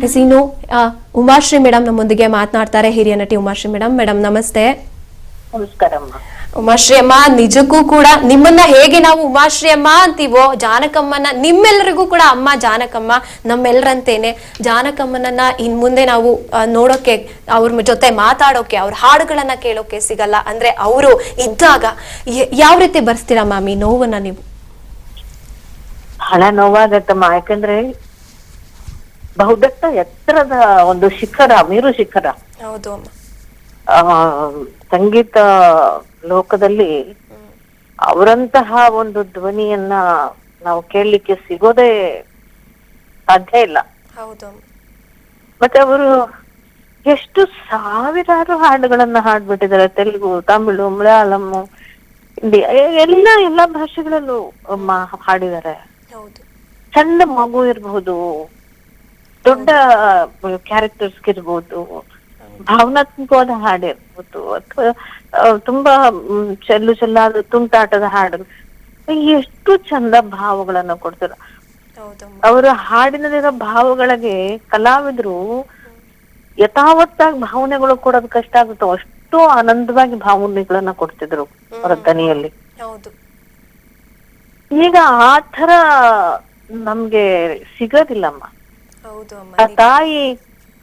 S ಇನ್ನು Umashree madam ನಮ್ಮೊಂದಿಗೆ ಮಾತನಾಡ್ತಾರೆ, ಹಿರಿಯ ನಟಿ ಉಮಾಶ್ರೀ ಮೇಡಮ್. ಮೇಡಮ್ ನಮಸ್ತೆ. ನಮಸ್ಕಾರಮ್ಮ. ಉಮಾಶ್ರೀ ಅಮ್ಮ, ನಿಜಕ್ಕೂ ಕೂಡ ನಿಮ್ಮನ್ನ ಹೇಗೆ ನಾವು ಉಮಾಶ್ರೀ ಅಮ್ಮ ಅಂತೀವೋ, ಜಾನಕಮ್ಮನ ನಿಮ್ಮೆಲ್ಲರಿಗೂ ಕೂಡ ಅಮ್ಮ ಜಾನಕಮ್ಮ ನಮ್ಮೆಲ್ಲರಂತೇನೆ. ಜಾನಕಮ್ಮನನ್ನ ಇನ್ ಮುಂದೆ ನಾವು ನೋಡೋಕೆ, ಅವ್ರ ಜೊತೆ ಮಾತಾಡೋಕೆ, ಅವ್ರ ಹಾಡುಗಳನ್ನ ಕೇಳೋಕೆ ಸಿಗಲ್ಲ. ಅಂದ್ರೆ ಅವರು ಇದ್ದಾಗ ಯಾವ ರೀತಿ ಬರ್ಸ್ತೀರಮ್ಮ ಈ ನೋವನ್ನ ನೀವು? ಬಹಳ ನೋವಾಗತ್ತಮ್ಮ. ಯಾಕಂದ್ರೆ ಬಹುದಟ್ಟ ಎತ್ತರದ ಒಂದು ಶಿಖರ, ಮೇರು ಶಿಖರ. ಹೌದು ಅಮ್ಮ. ಸಂಗೀತ ಲೋಕದಲ್ಲಿ ಅವರಂತಹ ಒಂದು ಧ್ವನಿಯನ್ನ ನಾವು ಕೇಳಲಿಕ್ಕೆ ಸಿಗೋದೇ ಸಾಧ್ಯ ಇಲ್ಲ. ಹೌದು. ಮತ್ತೆ ಅವರು ಎಷ್ಟು ಸಾವಿರಾರು ಹಾಡುಗಳನ್ನ ಹಾಡ್ಬಿಟ್ಟಿದ್ದಾರೆ. ತೆಲುಗು, ತಮಿಳು, ಮಲಯಾಳಂ, ಹಿಂದಿ, ಎಲ್ಲಾ ಭಾಷೆಗಳಲ್ಲೂ ಹಾಡಿದ್ದಾರೆ. ಸಣ್ಣ ಮಗು ಇರ್ಬಹುದು, ದೊಡ್ಡ ಕ್ಯಾರೆಕ್ಟರ್ಸ್ ಇರ್ಬೋದು, ಭಾವನಾತ್ಮಕವಾದ ಹಾಡಿರ್ಬೋದು, ಅಥವಾ ತುಂಬಾ ಚೆಲ್ಲಾದ ತುಂಟಾಟದ ಹಾಡು, ಎಷ್ಟು ಚಂದ ಭಾವಗಳನ್ನ ಕೊಡ್ತಾರೆ. ಅವರ ಹಾಡಿನಲ್ಲಿರೋ ಭಾವಗಳಿಗೆ ಕಲಾವಿದರು ಯಥಾವತ್ತಾಗಿ ಭಾವನೆಗಳು ಕೊಡೋದು ಕಷ್ಟ ಆಗುತ್ತೋ ಅಷ್ಟು ಆನಂದವಾಗಿ ಭಾವನೆಗಳನ್ನ ಕೊಡ್ತಿದ್ರು ಅವರ ದನಿಯಲ್ಲಿ. ಈಗ ಆ ತರ ನಮ್ಗೆ ಸಿಗೋದಿಲ್ಲಮ್ಮ. ಆ ತಾಯಿ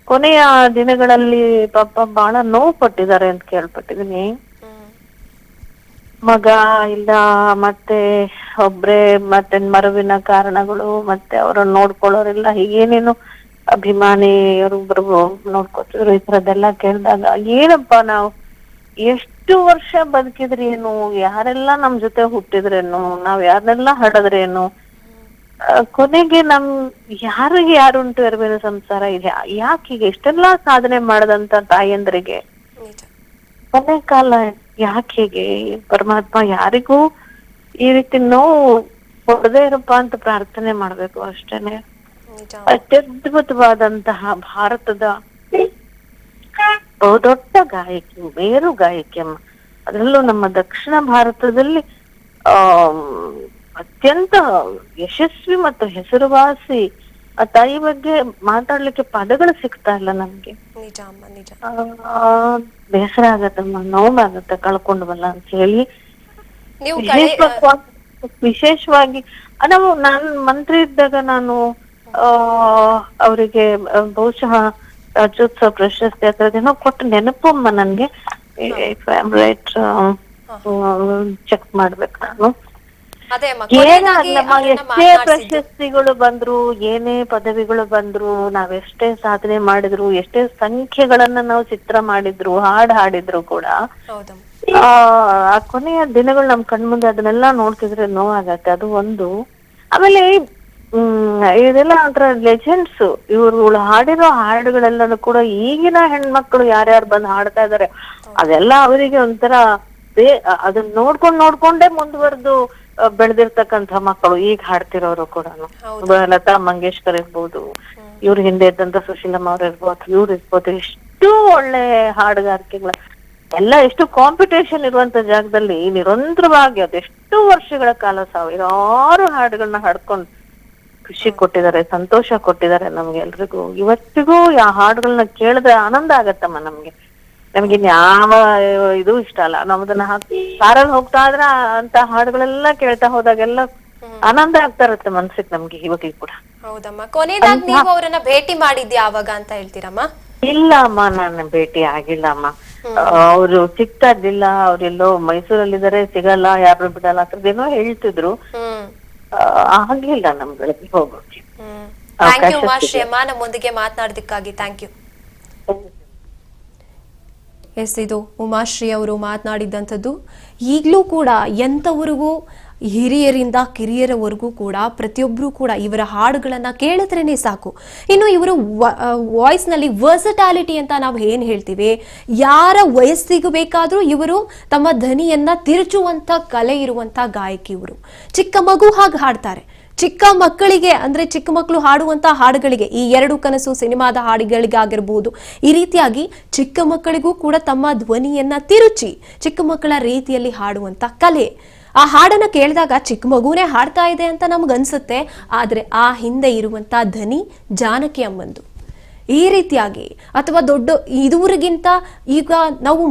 ಕೊನೆಯ ದಿನಗಳಲ್ಲಿ ಪಾಪ ಬಹಳ ನೋವು ಪಟ್ಟಿದ್ದಾರೆ ಅಂತ ಕೇಳ್ಪಟ್ಟಿದೀನಿ. ಮಗ ಇಲ್ಲ, ಮತ್ತೆ ಒಬ್ರೇ, ಮತ್ತೆ ಮರವಿನ ಕಾರಣಗಳು, ಮತ್ತೆ ಅವ್ರನ್ನ ನೋಡ್ಕೊಳ್ಳೋರಿಲ್ಲ, ಹೀಗೇನೇನು ಅಭಿಮಾನಿಯರೊಬ್ರು ನೋಡ್ಕೊತಿದ್ರು. ಈ ತರದ್ದೆಲ್ಲ ಕೇಳಿದಾಗ ಏನಪ್ಪಾ, ನಾವು ಎಷ್ಟು ವರ್ಷ ಬದುಕಿದ್ರೇನು, ಯಾರೆಲ್ಲ ನಮ್ ಜೊತೆ ಹುಟ್ಟಿದ್ರೇನು, ನಾವ್ ಯಾರನ್ನೆಲ್ಲ ಹಡದ್ರೇನು, ಕೊನೆಗೆ ಯಾರಿಗೆ ಯಾರುಂಟು ಎರಬೇನು ಸಂಸಾರ ಇದೆ. ಯಾಕೀಗ ಎಷ್ಟೆಲ್ಲಾ ಸಾಧನೆ ಮಾಡದಂತ ತಾಯಂದ್ರಿಗೆ ಕೊನೆ ಕಾಲ ಯಾಕೆ ಪರಮಾತ್ಮ ಯಾರಿಗೂ ಈ ರೀತಿ ನೋವು ಕೊಡದೇ ಇರಪ್ಪ ಅಂತ ಪ್ರಾರ್ಥನೆ ಮಾಡ್ಬೇಕು ಅಷ್ಟೇನೆ. ಅತ್ಯದ್ಭುತವಾದಂತಹ ಭಾರತದ ಬಹುದೊಡ್ಡ ಗಾಯಕಿ, ಮೇರು ಗಾಯಕಿ ಅಮ್ಮ. ಅದರಲ್ಲೂ ನಮ್ಮ ದಕ್ಷಿಣ ಭಾರತದಲ್ಲಿ ಅತ್ಯಂತ ಯಶಸ್ವಿ ಮತ್ತು ಹೆಸರುವಾಸಿ ಆ ತಾಯಿ ಬಗ್ಗೆ ಮಾತಾಡ್ಲಿಕ್ಕೆ ಪದಗಳು ಸಿಗ್ತಾ ಇಲ್ಲ ನಮ್ಗೆ. ಬೇಸರ ಆಗತ್ತಮ್ಮ, ನೋವಾಗತ್ತೆ ಕಳ್ಕೊಂಡ್ವಲ್ಲ ಅಂತ ಹೇಳಿ. ವಿಶೇಷವಾಗಿ ನಾನು ಮಂತ್ರಿ ಇದ್ದಾಗ ನಾನು ಅವರಿಗೆ ಬಹುಶಃ ರಾಜ್ಯೋತ್ಸವ ಪ್ರಶಸ್ತಿ ಅಥರದೇನೋ ಕೊಟ್ಟು ನೆನಪಮ್ಮ ನನ್ಗೆ. ರೈಟ್, ಚೆಕ್ ಮಾಡ್ಬೇಕು ನಾನು. ಎಷ್ಟೇ ಪ್ರಶಸ್ತಿಗಳು ಬಂದ್ರು, ಏನೇ ಪದವಿಗಳು ಬಂದ್ರು, ನಾವೆಷ್ಟೇ ಸಾಧನೆ ಮಾಡಿದ್ರು, ಎಷ್ಟೇ ಸಂಖ್ಯೆಗಳನ್ನ ನಾವು ಚಿತ್ರ ಮಾಡಿದ್ರು, ಹಾಡಿದ್ರು ಕೂಡ ಆ ಕೊನೆಯ ದಿನಗಳು ನಮ್ ಕಣ್ಮುಂದೆ ಅದನ್ನೆಲ್ಲ ನೋಡ್ತಿದ್ರೆ ನೋವಾಗತ್ತೆ. ಅದು ಒಂದು. ಆಮೇಲೆ ಇದೆಲ್ಲ ಒಂಥರ ಲೆಜೆಂಡ್ಸ್. ಇವ್ರುಗಳು ಹಾಡಿರೋ ಹಾಡುಗಳೆಲ್ಲನೂ ಕೂಡ ಈಗಿನ ಹೆಣ್ಮಕ್ಳು ಯಾರ್ಯಾರು ಬಂದು ಹಾಡ್ತಾ ಇದಾರೆ, ಅದೆಲ್ಲ ಅವರಿಗೆ ಒಂಥರ ಅದನ್ನ ನೋಡ್ಕೊಂಡೇ ಮುಂದುವರೆದು ಬೆಳೆದಿರ್ತಕ್ಕಂಥ ಮಕ್ಕಳು ಈಗ ಹಾಡ್ತಿರೋರು ಕೂಡ. ಲತಾ ಮಂಗೇಶ್ಕರ್ ಇರ್ಬೋದು, ಇವ್ರ ಹಿಂದೆ ಇದ್ದಂತ ಸುಶೀಲಮ್ಮ ಅವ್ರು ಇರ್ಬೋದು, ಇವ್ರು ಇರ್ಬೋದು, ಎಷ್ಟು ಒಳ್ಳೆ ಹಾಡುಗಾರಿಕೆಗಳ ಎಲ್ಲ, ಎಷ್ಟು ಕಾಂಪಿಟೇಷನ್ ಇರುವಂತ ಜಾಗದಲ್ಲಿ ನಿರಂತರವಾಗಿ ಅದೆಷ್ಟು ವರ್ಷಗಳ ಕಾಲ ಸಾವಿರಾರು ಹಾಡುಗಳನ್ನ ಹಾಡ್ಕೊಂಡು ಖುಷಿ ಕೊಟ್ಟಿದ್ದಾರೆ, ಸಂತೋಷ ಕೊಟ್ಟಿದ್ದಾರೆ ನಮ್ಗೆ ಎಲ್ರಿಗೂ. ಇವತ್ತಿಗೂ ಆ ಹಾಡುಗಳನ್ನ ಕೇಳಿದ್ರೆ ಆನಂದ ಆಗತ್ತಮ್ಮ ನಮ್ಗೆ. ನಮ್ಗೆ ಯಾವ ಇದು ಇಷ್ಟ ಅಲ್ಲ, ನಮ್ದನ್ನ ಕಾರಲ್ಲಿ ಹೋಗ್ತಾ ಇದ್ರ ಅಂತ ಹಾಡುಗಳೆಲ್ಲ ಕೇಳ್ತಾ ಹೋದಾಗೆಲ್ಲ ಆನಂದ ಆಗ್ತಾ ಇರುತ್ತೆ ಮನ್ಸಿಗೆ ನಮ್ಗೆ ಇವಾಗ್ಲೂ ಕೂಡ. ಹೌದಮ್ಮ. ಕೊನೆಯದಾಗಿ ನೀವು ಅವರನ್ನ ಭೇಟಿ ಮಾಡಿದ್ಯಾ ಅವಾಗ ಅಂತ ಹೇಳ್ತೀರಮ್ಮ? ಇಲ್ಲ ಅಮ್ಮ, ನಾನು ಭೇಟಿ ಆಗಿಲ್ಲ ಅಮ್ಮ. ಅವ್ರು ಸಿಗ್ತಾ ಇರ್ಲಿಲ್ಲ, ಅವ್ರೆಲ್ಲೋ ಮೈಸೂರಲ್ಲಿದ್ದಾರೆ, ಸಿಗಲ್ಲ, ಯಾರು ಬಿಡಲ್ಲ ಅಂತದೇನೋ ಹೇಳ್ತಿದ್ರು. ಆಗ್ಲಿಲ್ಲ ನಮ್ಗಳಿಗೆ ಹೋಗೋಕೆ. ಥ್ಯಾಂಕ್ ಯು ಉಮಾಶ್ರೀ ಅಮ್ಮ, ನಮ್ಮೊಂದಿಗೆ ಮಾತನಾಡೋದಕ್ಕಾಗಿ ಥ್ಯಾಂಕ್ ಯು. ಎಸ್, ಇದು ಉಮಾಶ್ರೀ ಅವರು ಮಾತನಾಡಿದಂಥದ್ದು. ಈಗಲೂ ಕೂಡ ಎಂಥವರಿಗೂ, ಹಿರಿಯರಿಂದ ಕಿರಿಯರವರೆಗೂ ಕೂಡ ಪ್ರತಿಯೊಬ್ಬರೂ ಕೂಡ ಇವರ ಹಾಡುಗಳನ್ನ ಕೇಳಿದ್ರೇನೆ ಸಾಕು. ಇನ್ನು ಇವರು ವಾಯ್ಸ್ನಲ್ಲಿ ವರ್ಸಟಾಲಿಟಿ ಅಂತ ನಾವು ಏನು ಹೇಳ್ತೀವಿ, ಯಾರ ವಯಸ್ಸಿಗೂ ಬೇಕಾದರೂ ಇವರು ತಮ್ಮ ಧ್ವನಿಯನ್ನ ತಿರುಚುವಂಥ ಕಲೆ ಇರುವಂಥ ಗಾಯಕಿ ಇವರು. ಚಿಕ್ಕ ಮಗು ಹಾಗೆ ಹಾಡ್ತಾರೆ. ಚಿಕ್ಕ ಮಕ್ಕಳಿಗೆ ಅಂದ್ರೆ ಚಿಕ್ಕ ಮಕ್ಕಳು ಹಾಡುವಂತ ಹಾಡುಗಳಿಗೆ, ಈ ಎರಡು ಕನಸು ಸಿನಿಮಾದ ಹಾಡುಗಳಿಗಾಗಿರ್ಬೋದು, ಈ ರೀತಿಯಾಗಿ ಚಿಕ್ಕ ಮಕ್ಕಳಿಗೂ ಕೂಡ ತಮ್ಮ ಧ್ವನಿಯನ್ನ ತಿರುಚಿ ಚಿಕ್ಕ ಮಕ್ಕಳ ರೀತಿಯಲ್ಲಿ ಹಾಡುವಂತ ಕಲೆ. ಆ ಹಾಡನ್ನ ಕೇಳಿದಾಗ ಚಿಕ್ಕ ಮಗುನೇ ಹಾಡ್ತಾ ಇದೆ ಅಂತ ನಮ್ಗನ್ಸುತ್ತೆ, ಆದ್ರೆ ಆ ಹಿಂದೆ ಇರುವಂತ ಧ್ವನಿ ಜಾನಕಿ ಅಮ್ಮಂದು. ಈ ರೀತಿಯಾಗಿ, ಅಥವಾ ದೊಡ್ಡ ಇದುವರೆಗಿಂತ ಈಗ ನಾವು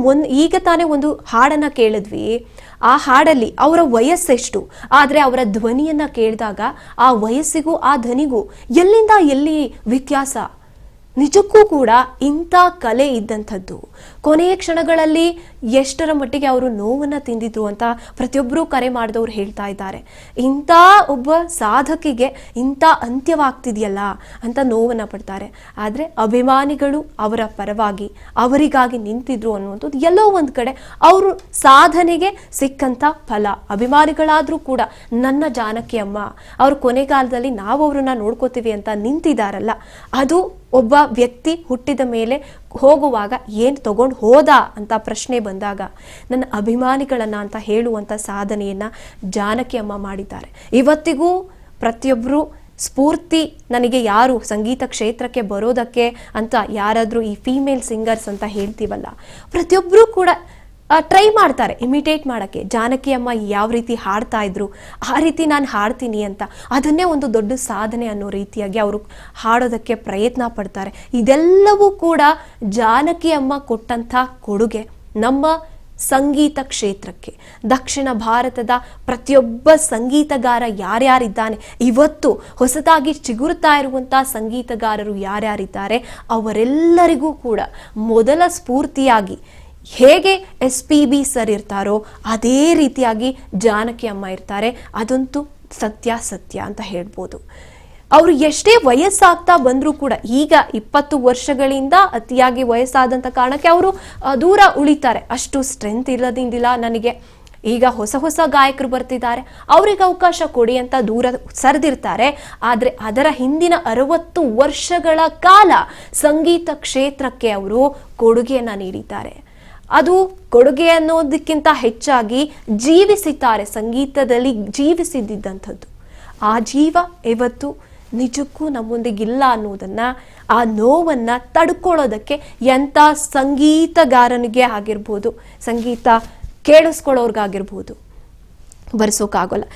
ಈಗ ತಾನೇ ಒಂದು ಹಾಡನ್ನ ಕೇಳಿದ್ವಿ, ಆ ಹಾಡಲ್ಲಿ ಅವರ ವಯಸ್ಸೆಷ್ಟು, ಆದರೆ ಅವರ ಧ್ವನಿಯನ್ನ ಕೇಳಿದಾಗ ಆ ವಯಸ್ಸಿಗೂ ಆ ಧ್ವನಿಗೂ ಎಲ್ಲಿಂದ ಎಲ್ಲಿ ವ್ಯತ್ಯಾಸ. ನಿಜಕ್ಕೂ ಕೂಡ ಇಂಥ ಕಲೆ ಇದ್ದಂಥದ್ದು ಕೊನೆಯ ಕ್ಷಣಗಳಲ್ಲಿ ಎಷ್ಟರ ಮಟ್ಟಿಗೆ ಅವರು ನೋವನ್ನು ತಿಂದಿದ್ರು ಅಂತ ಪ್ರತಿಯೊಬ್ಬರೂ ಕರೆ ಮಾಡಿದವರು ಹೇಳ್ತಾ ಇದ್ದಾರೆ. ಇಂಥ ಒಬ್ಬ ಸಾಧಕಿಗೆ ಇಂಥ ಅಂತ್ಯವಾಗ್ತಿದೆಯಲ್ಲ ಅಂತ ನೋವನ್ನು ಪಡ್ತಾರೆ. ಆದರೆ ಅಭಿಮಾನಿಗಳು ಅವರ ಪರವಾಗಿ ಅವರಿಗಾಗಿ ನಿಂತಿದ್ರು ಅನ್ನುವಂಥದ್ದು ಎಲ್ಲೋ ಒಂದು ಕಡೆ ಅವರು ಸಾಧನೆಗೆ ಸಿಕ್ಕಂಥ ಫಲ. ಅಭಿಮಾನಿಗಳಾದರೂ ಕೂಡ ನನ್ನ ಜಾನಕಿ ಅಮ್ಮ ಅವ್ರ ಕೊನೆಗಾಲದಲ್ಲಿ ನಾವು ಅವ್ರನ್ನ ನೋಡ್ಕೋತೀವಿ ಅಂತ ನಿಂತಿದ್ದಾರಲ್ಲ, ಅದು ಒಬ್ಬ ವ್ಯಕ್ತಿ ಹುಟ್ಟಿದ ಮೇಲೆ ಹೋಗುವಾಗ ಏನು ತಗೊಂಡು ಹೋದ ಅಂತ ಪ್ರಶ್ನೆ ಬಂದಾಗ ನನ್ನ ಅಭಿಮಾನಿಗಳನ್ನ ಅಂತ ಹೇಳುವಂಥ ಸಾಧನೆಯನ್ನ ಜಾನಕಿ ಅಮ್ಮ ಮಾಡಿದ್ದಾರೆ. ಇವತ್ತಿಗೂ ಪ್ರತಿಯೊಬ್ಬರು ಸ್ಫೂರ್ತಿ ನನಗೆ ಯಾರು ಸಂಗೀತ ಕ್ಷೇತ್ರಕ್ಕೆ ಬರೋದಕ್ಕೆ ಅಂತ ಯಾರಾದರೂ ಈ ಫೀಮೇಲ್ ಸಿಂಗರ್ಸ್ ಅಂತ ಹೇಳ್ತೀವಲ್ಲ, ಪ್ರತಿಯೊಬ್ಬರು ಕೂಡ ಟ್ರೈ ಮಾಡ್ತಾರೆ ಇಮಿಟೇಟ್ ಮಾಡೋಕ್ಕೆ. ಜಾನಕಿ ಅಮ್ಮ ಯಾವ ರೀತಿ ಹಾಡ್ತಾ ಇದ್ರು ಆ ರೀತಿ ನಾನು ಹಾಡ್ತೀನಿ ಅಂತ, ಅದನ್ನೇ ಒಂದು ದೊಡ್ಡ ಸಾಧನೆ ಅನ್ನೋ ರೀತಿಯಾಗಿ ಅವರು ಹಾಡೋದಕ್ಕೆ ಪ್ರಯತ್ನ ಪಡ್ತಾರೆ. ಇದೆಲ್ಲವೂ ಕೂಡ ಜಾನಕಿ ಅಮ್ಮ ಕೊಟ್ಟಂಥ ಕೊಡುಗೆ ನಮ್ಮ ಸಂಗೀತ ಕ್ಷೇತ್ರಕ್ಕೆ. ದಕ್ಷಿಣ ಭಾರತದ ಪ್ರತಿಯೊಬ್ಬ ಸಂಗೀತಗಾರ ಯಾರ್ಯಾರಿದ್ದಾನೆ, ಇವತ್ತು ಹೊಸದಾಗಿ ಚಿಗುರುತ್ತಾ ಇರುವಂಥ ಸಂಗೀತಗಾರರು ಯಾರ್ಯಾರಿದ್ದಾರೆ, ಅವರೆಲ್ಲರಿಗೂ ಕೂಡ ಮೊದಲ ಸ್ಫೂರ್ತಿಯಾಗಿ ಹೇಗೆ SPB ಸರ್ ಇರ್ತಾರೋ ಅದೇ ರೀತಿಯಾಗಿ ಜಾನಕಿ ಅಮ್ಮ ಇರ್ತಾರೆ. ಅದಂತೂ ಸತ್ಯ ಅಂತ ಹೇಳ್ಬೋದು. ಅವರು ಎಷ್ಟೇ ವಯಸ್ಸಾಗ್ತಾ ಬಂದರೂ ಕೂಡ ಈಗ 20 ವರ್ಷಗಳಿಂದ ಅತಿಯಾಗಿ ವಯಸ್ಸಾದಂಥ ಕಾರಣಕ್ಕೆ ಅವರು ದೂರ ಉಳಿತಾರೆ. ಅಷ್ಟು ಸ್ಟ್ರೆಂತ್ ಇಲ್ಲದಿಂದಿಲ್ಲ ನನಗೆ, ಈಗ ಹೊಸ ಗಾಯಕರು ಬರ್ತಿದ್ದಾರೆ ಅವ್ರಿಗೆ ಅವಕಾಶ ಕೊಡಿ ಅಂತ ದೂರ ಸರಿದಿರ್ತಾರೆ. ಆದರೆ ಅದರ ಹಿಂದಿನ 60 ವರ್ಷಗಳ ಕಾಲ ಸಂಗೀತ ಕ್ಷೇತ್ರಕ್ಕೆ ಅವರು ಕೊಡುಗೆಯನ್ನು ನೀಡಿದ್ದಾರೆ. ಅದು ಕೊಡುಗೆ ಅನ್ನೋದಕ್ಕಿಂತ ಹೆಚ್ಚಾಗಿ ಜೀವಿಸಿದ್ದಾರೆ, ಸಂಗೀತದಲ್ಲಿ ಜೀವಿಸಿದ್ದಂಥದ್ದು. ಆ ಜೀವ ಇವತ್ತು ನಿಜಕ್ಕೂ ನಮ್ಮೊಂದಿಗಿಲ್ಲ ಅನ್ನೋದನ್ನ, ಆ ನೋವನ್ನು ತಡ್ಕೊಳ್ಳೋದಕ್ಕೆ ಎಂಥ ಸಂಗೀತಗಾರನಿಗೆ ಆಗಿರ್ಬೋದು, ಸಂಗೀತ ಕೇಳಿಸ್ಕೊಳ್ಳೋರ್ಗಾಗಿರ್ಬೋದು, ಬರ್ಸೋಕ್ಕಾಗೋಲ್ಲ.